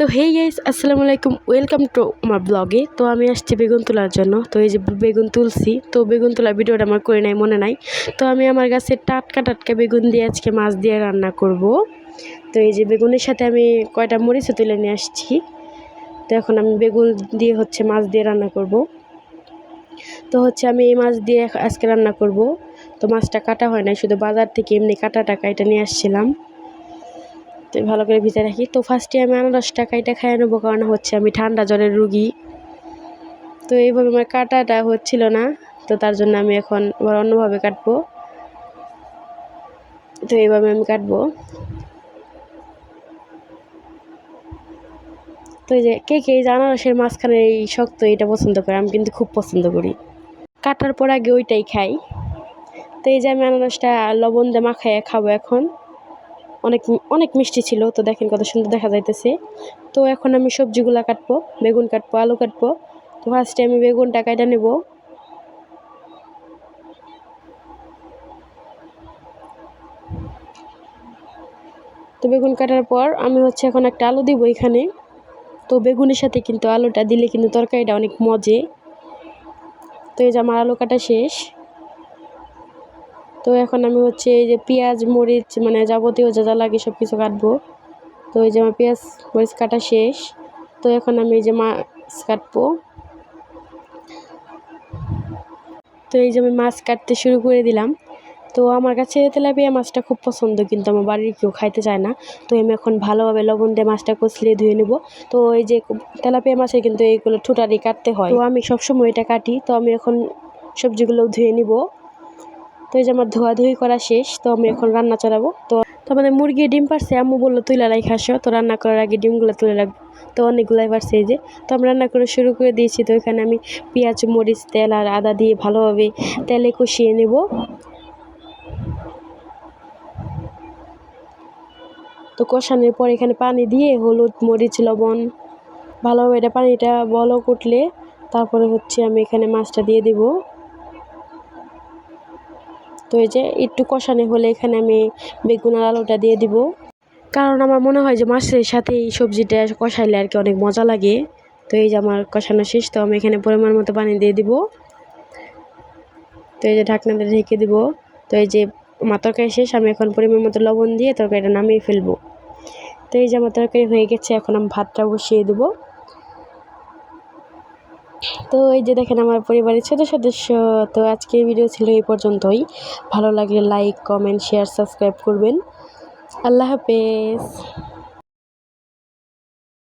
তো hey guys, আসসালামু আলাইকুম, ওয়েলকাম টু আমার ব্লগে। তো আমি আসছি বেগুন তোলার জন্য। তো এই যে বেগুন তুলছি, তো বেগুন তোলার ভিডিওটা আমার করে নাই, মনে নাই। তো আমি আমার গাছের টাটকা বেগুন দিয়ে আজকে মাছ দিয়ে রান্না করব। তো এই যে বেগুনের সাথে আমি কয়টা মরিচও তুলে নিয়ে আসছি। তো এখন আমি বেগুন দিয়ে মাছ দিয়ে রান্না করব। তো আমি এই মাছ দিয়ে আজকে রান্না করব। তো মাছটা কাটা হয় নাই, শুধু বাজার থেকে এমনি কাটা এটা নিয়ে আসছিলাম। তো ভালো করে ভিজে রাখি। তো ফার্স্টে আমি আনারসটা কাইটা খাইয়ে নেবো, কারণ আমি ঠান্ডা জ্বরের রুগী। তো এইভাবে আমার কাটাটা হচ্ছিল না, তো তার জন্য আমি এখন আবার অন্যভাবে কাটবো। তো এইভাবে আমি কাটবো। তো এই যে কে এই যে আনারসের মাঝখানে এই শক্ত এটা পছন্দ করে, আমি কিন্তু খুব পছন্দ করি। কাটার পর আগে ওইটাই খাই। তো এই যে আমি আনারসটা লবণ দিয়ে মাখাইয়ে খাবো এখন। অনেক অনেক মিষ্টি ছিল, তো দেখেন কত সুন্দর দেখা যাইতেছে। তো এখন আমি সবজিগুলা কাটবো, বেগুন কাটবো, আলু কাটবো। তো ফার্স্টে আমি বেগুনটা কাটা নেব। তো বেগুন কাটার পর আমি এখন একটা আলু দিব এখানে। তো বেগুনের সাথে কিন্তু আলুটা দিলে কিন্তু তরকারিটা অনেক মজে। তো এই যে আমার আলু কাটা শেষ। তো এখন আমি এই যে পেঁয়াজ মরিচ মানে যাবতীয় যা লাগে সব কিছু কাটবো। তো এই যে আমার পেঁয়াজ মরিচ কাটা শেষ। তো এখন আমি এই যে মাছ কাটবো। তো এই যে আমি মাছ কাটতে শুরু করে দিলাম। তো আমার কাছে তেলাপিয়া মাছটা খুব পছন্দ, কিন্তু আমার বাড়ির কেউ খাইতে চায় না। তো আমি এখন ভালোভাবে লবণ দিয়ে মাছটা কষলিয়ে ধুয়ে নেব। তো এই যে তেলাপিয়া মাছে কিন্তু এইগুলো ঠুটারি কাটতে হয়, তো আমি সবসময় এটা কাটি। তো আমি এখন সবজিগুলো ধুয়ে নিব। তো এই যে আমার ধোয়াধুয়ি করা শেষ। তো আমি এখন রান্না চালাবো। তো আমাদের মুরগি ডিম পারছে, আম্মু বললো তুলে রাখা আসো। তো রান্না করার আগে ডিমগুলো তুলে রাখবো। তো অনেকগুলাই পারছে এই যে। তো আমি রান্না করে শুরু করে দিয়েছি। তো এখানে আমি পেঁয়াজ মরিচ তেল আর আদা দিয়ে ভালোভাবে তেলে কষিয়ে নেব। তো কষানোর পর এখানে পানি দিয়ে হলুদ মরিচ লবণ ভালোভাবে পানিটা বলক উঠলে তারপরে আমি এখানে মাছটা দিয়ে দিব। তো এই যে একটু কষানো হলে এখানে আমি বেগুন আর আলুটা দিয়ে দিব, কারণ আমার মনে হয় যে মাছের সাথে এই সবজিটা কষাইলে আর কি অনেক মজা লাগে। তো এই যে আমার কষানো শেষ। তো আমি এখানে পরিমাণ মতো পানি দিয়ে দিব। তো এই যে ঢাকনা দিয়ে ঢেকে দিব। তো এই যে আমার তরকারি শেষ, আমি এখন পরিমাণ মতো লবণ দিয়ে তরকারিটা নামিয়ে ফেলবো। তো এই যে আমার তরকারি হয়ে গেছে, এখন আমি ভাতটা বসিয়ে দেবো। তো এই যে দেখেন আমার পরিবারের ছোট সদস্য। তো আজকে ভিডিও ছিল এই পর্যন্তই। ভালো লাগলে লাইক কমেন্ট শেয়ার সাবস্ক্রাইব করবেন। আল্লাহ হাফেজ।